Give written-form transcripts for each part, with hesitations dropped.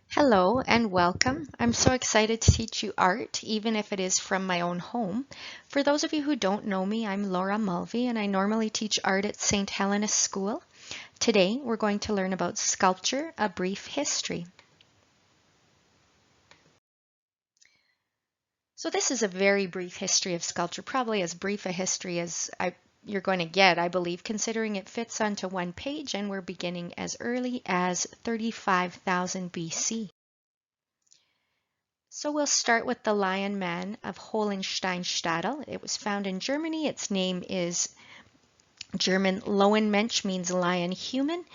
Hello and welcome. I'm so excited to teach you art, even if it is from my own home. For those of you who don't know me, I'm Laura Mulvey and I normally teach art at St. Helena's School. Today we're going to learn about sculpture, a brief history. So this is a very brief history of sculpture, probably as brief a history as you're going to get, I believe, considering it fits onto one page and we're beginning as early as 35,000 BC. So we'll start with the Lion Man of Hohensteinstadel. It was found in Germany. Its name is German Lowenmensch, means lion human.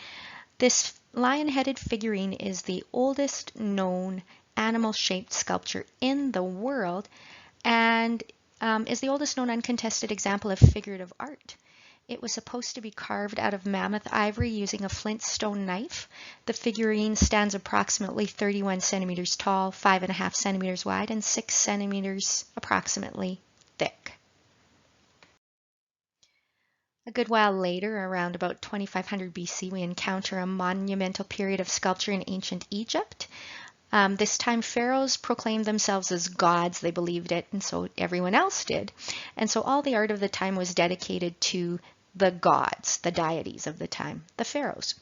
This lion-headed figurine is the oldest known animal-shaped sculpture in the world and is the oldest known uncontested example of figurative art. It was supposed to be carved out of mammoth ivory using a flint stone knife. The figurine stands approximately 31 centimeters tall, 5.5 centimeters wide, and 6 centimeters approximately thick. A good while later, around about 2500 BC, we encounter a monumental period of sculpture in ancient Egypt. This time pharaohs proclaimed themselves as gods, they believed it, and so everyone else did. And so all the art of the time was dedicated to the gods, the deities of the time, the pharaohs.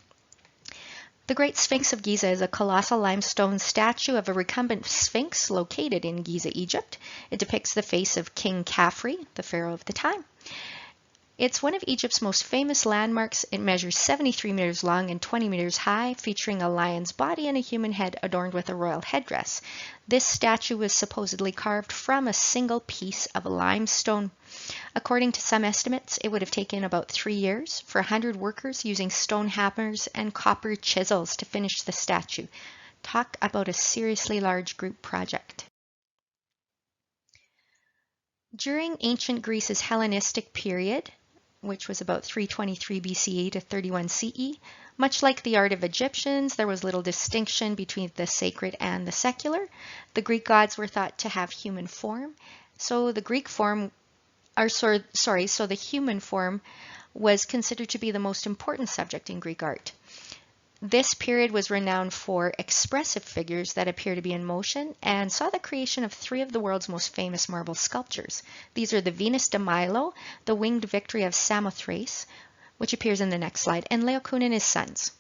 The Great Sphinx of Giza is a colossal limestone statue of a recumbent sphinx located in Giza, Egypt. It depicts the face of King Khafre, the pharaoh of the time. It's one of Egypt's most famous landmarks. It measures 73 meters long and 20 meters high, featuring a lion's body and a human head adorned with a royal headdress. This statue was supposedly carved from a single piece of limestone. According to some estimates, it would have taken about 3 years for 100 workers using stone hammers and copper chisels to finish the statue. Talk about a seriously large group project. During ancient Greece's Hellenistic period, which was about 323 BCE to 31 CE. Much like the art of Egyptians, there was little distinction between the sacred and the secular. The Greek gods were thought to have human form, so the human form was considered to be the most important subject in Greek art. This period was renowned for expressive figures that appear to be in motion and saw the creation of three of the world's most famous marble sculptures. These are the Venus de Milo, the Winged Victory of Samothrace, which appears in the next slide, and Laocoon and his sons.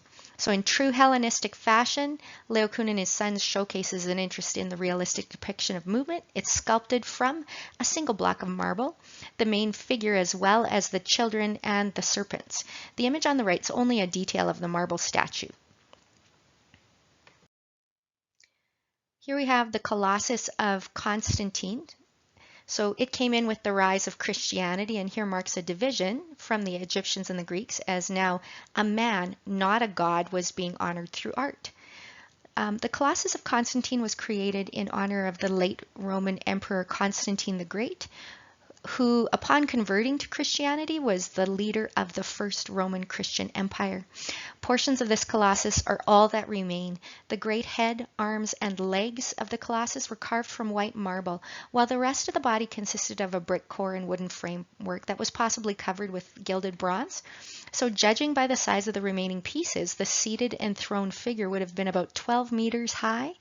So in true Hellenistic fashion, Laocoon and his sons showcases an interest in the realistic depiction of movement. It's sculpted from a single block of marble, the main figure as well as the children and the serpents. The image on the right is only a detail of the marble statue. Here we have the Colossus of Constantine. So it came in with the rise of Christianity, and here marks a division from the Egyptians and the Greeks, as now a man, not a god, was being honored through art. The Colossus of Constantine was created in honor of the late Roman Emperor Constantine the Great, who, upon converting to Christianity, was the leader of the first Roman Christian Empire. Portions of this colossus are all that remain. The great head, arms, and legs of the colossus were carved from white marble, while the rest of the body consisted of a brick core and wooden framework that was possibly covered with gilded bronze. So judging by the size of the remaining pieces, the seated enthroned figure would have been about 12 meters high.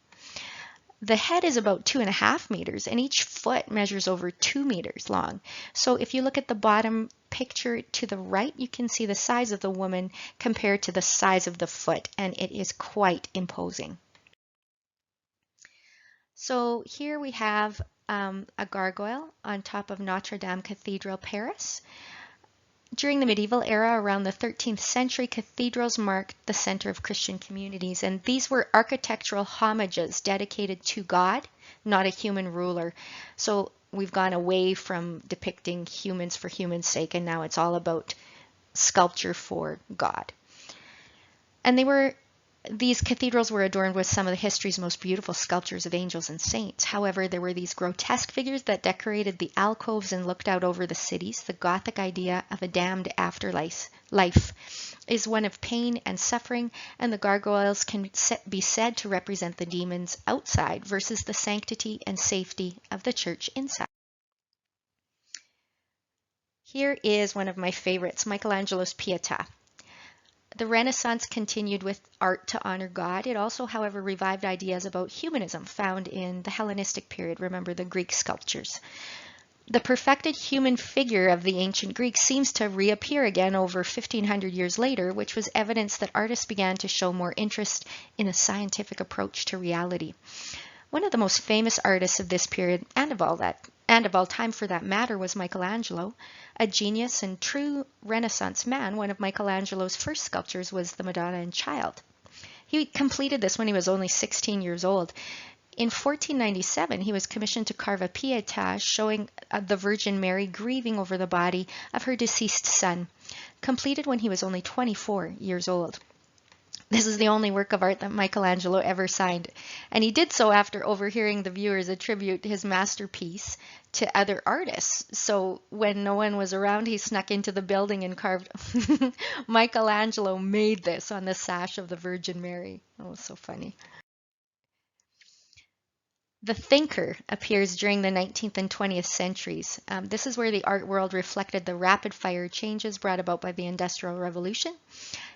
The head is about 2.5 meters, and each foot measures over 2 meters long. So if you look at the bottom picture to the right, you can see the size of the woman compared to the size of the foot, and it is quite imposing. So here we have a gargoyle on top of Notre Dame Cathedral, Paris. During the medieval era, around the 13th century, cathedrals marked the center of Christian communities, and these were architectural homages dedicated to God, not a human ruler. So we've gone away from depicting humans for humans' sake, and now it's all about sculpture for God. And these cathedrals were adorned with some of the history's most beautiful sculptures of angels and saints. However, there were these grotesque figures that decorated the alcoves and looked out over the cities. The Gothic idea of a damned afterlife is one of pain and suffering, and the gargoyles can be said to represent the demons outside versus the sanctity and safety of the church inside. Here is one of my favorites, Michelangelo's Pietà. The Renaissance continued with art to honor God. It also, however, revived ideas about humanism found in the Hellenistic period. Remember the Greek sculptures. The perfected human figure of the ancient Greeks seems to reappear again over 1500 years later, which was evidence that artists began to show more interest in a scientific approach to reality. One of the most famous artists of this period, and of all time for that matter, was Michelangelo, a genius and true Renaissance man. One of Michelangelo's first sculptures was the Madonna and Child. He completed this when he was only 16 years old. In 1497, he was commissioned to carve a Pietà showing the Virgin Mary grieving over the body of her deceased son, completed when he was only 24 years old. This is the only work of art that Michelangelo ever signed, and he did so after overhearing the viewers attribute his masterpiece to other artists. So when no one was around, he snuck into the building and carved. Michelangelo made this on the sash of the Virgin Mary. Oh, so funny. The thinker appears during the 19th and 20th centuries. This is where the art world reflected the rapid-fire changes brought about by the Industrial Revolution.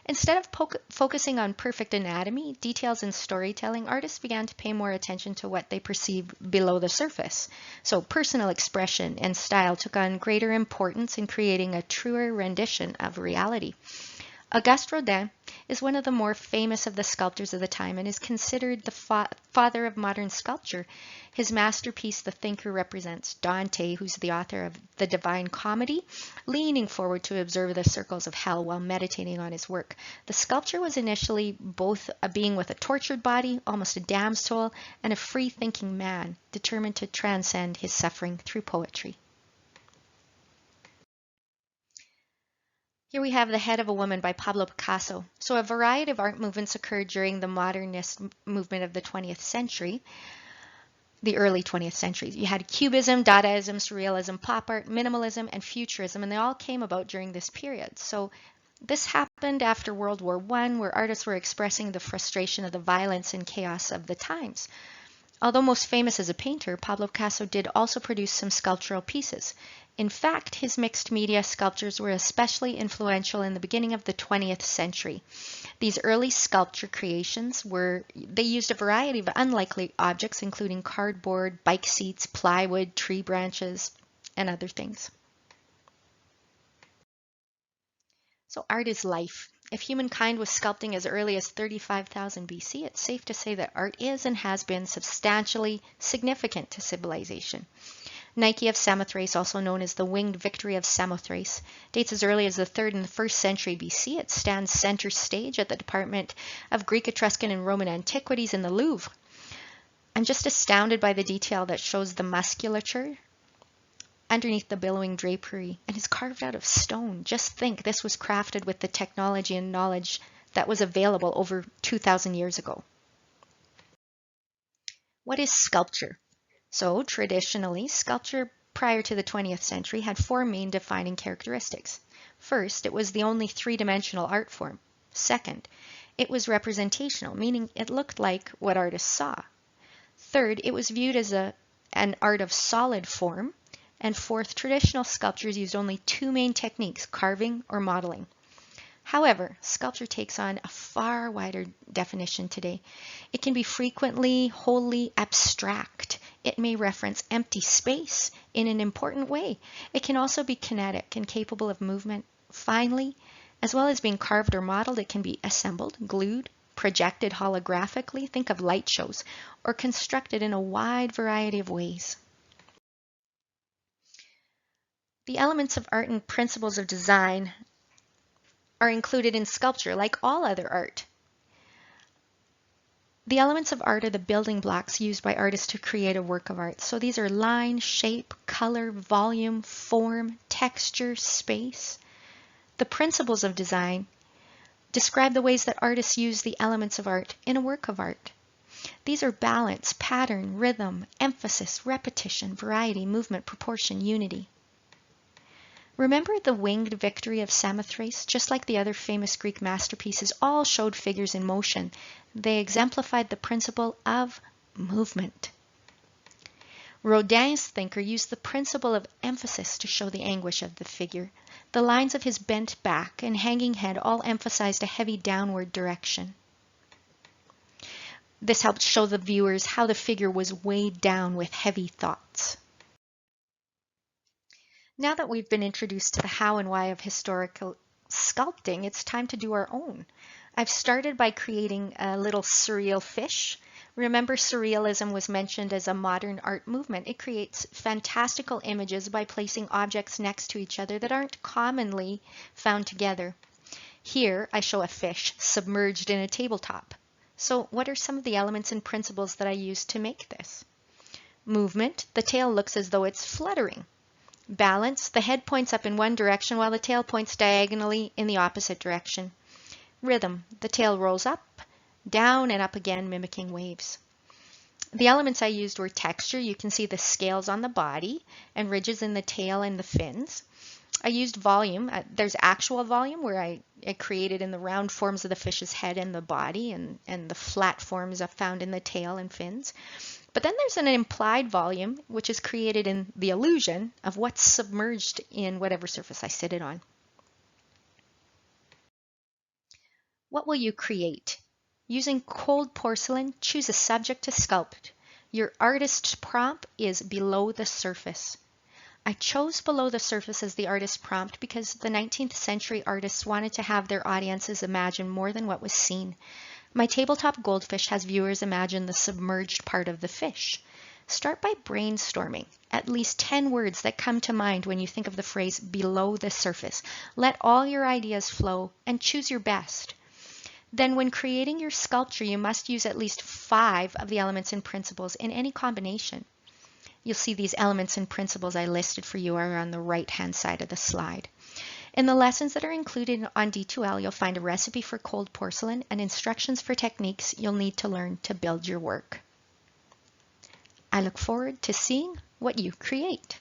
Instead of focusing on perfect anatomy, details, and storytelling, artists began to pay more attention to what they perceived below the surface. So personal expression and style took on greater importance in creating a truer rendition of reality. Auguste Rodin is one of the more famous of the sculptors of the time and is considered the father of modern sculpture. His masterpiece, The Thinker, represents Dante, who's the author of the Divine Comedy, leaning forward to observe the circles of hell while meditating on his work. The sculpture was initially both a being with a tortured body, almost a damned soul, and a free-thinking man, determined to transcend his suffering through poetry. Here we have The Head of a Woman by Pablo Picasso. So a variety of art movements occurred during the modernist movement of the 20th century, the early 20th century. You had Cubism, Dadaism, Surrealism, pop art, minimalism, and Futurism, and they all came about during this period. So this happened after World War I, where artists were expressing the frustration of the violence and chaos of the times. Although most famous as a painter, Pablo Picasso did also produce some sculptural pieces. In fact, his mixed media sculptures were especially influential in the beginning of the 20th century. These early sculpture creations they used a variety of unlikely objects, including cardboard, bike seats, plywood, tree branches, and other things. So art is life. If humankind was sculpting as early as 35,000 BC, it's safe to say that art is and has been substantially significant to civilization. Nike of Samothrace, also known as the Winged Victory of Samothrace, dates as early as the 3rd and 1st century BC. It stands center stage at the Department of Greek, Etruscan, and Roman Antiquities in the Louvre. I'm just astounded by the detail that shows the musculature underneath the billowing drapery and is carved out of stone. Just think, this was crafted with the technology and knowledge that was available over 2,000 years ago. What is sculpture? So traditionally, sculpture prior to the 20th century had 4 main defining characteristics. First, it was the only 3-dimensional art form. Second, it was representational, meaning it looked like what artists saw. Third, it was viewed as an art of solid form. And fourth, traditional sculptures used only 2 main techniques, carving or modeling. However, sculpture takes on a far wider definition today. It can be frequently wholly abstract. It may reference empty space in an important way. It can also be kinetic and capable of movement. Finally, as well as being carved or modeled, it can be assembled, glued, projected holographically, think of light shows, or constructed in a wide variety of ways. The elements of art and principles of design are included in sculpture, like all other art. The elements of art are the building blocks used by artists to create a work of art. So these are line, shape, color, volume, form, texture, space. The principles of design describe the ways that artists use the elements of art in a work of art. These are balance, pattern, rhythm, emphasis, repetition, variety, movement, proportion, unity. Remember the Winged Victory of Samothrace? Just like the other famous Greek masterpieces, all showed figures in motion. They exemplified the principle of movement. Rodin's thinker used the principle of emphasis to show the anguish of the figure. The lines of his bent back and hanging head all emphasized a heavy downward direction. This helped show the viewers how the figure was weighed down with heavy thoughts. Now that we've been introduced to the how and why of historical sculpting, it's time to do our own. I've started by creating a little surreal fish. Remember, surrealism was mentioned as a modern art movement. It creates fantastical images by placing objects next to each other that aren't commonly found together. Here, I show a fish submerged in a tabletop. So what are some of the elements and principles that I used to make this? Movement, the tail looks as though it's fluttering. Balance, the head points up in one direction while the tail points diagonally in the opposite direction. Rhythm, the tail rolls up, down, and up again, mimicking waves. The elements I used were texture. You can see the scales on the body and ridges in the tail and the fins. I used volume. There's actual volume where I created in the round forms of the fish's head and the body, and the flat forms are found in the tail and fins. But then there's an implied volume, which is created in the illusion of what's submerged in whatever surface I sit it on. What will you create? Using cold porcelain, choose a subject to sculpt. Your artist's prompt is below the surface. I chose below the surface as the artist's prompt because the 19th century artists wanted to have their audiences imagine more than what was seen. My tabletop goldfish has viewers imagine the submerged part of the fish. Start by brainstorming at least 10 words that come to mind when you think of the phrase below the surface. Let all your ideas flow and choose your best. Then when creating your sculpture, you must use at least 5 of the elements and principles in any combination. You'll see these elements and principles I listed for you are on the right-hand side of the slide. In the lessons that are included on D2L, you'll find a recipe for cold porcelain and instructions for techniques you'll need to learn to build your work. I look forward to seeing what you create.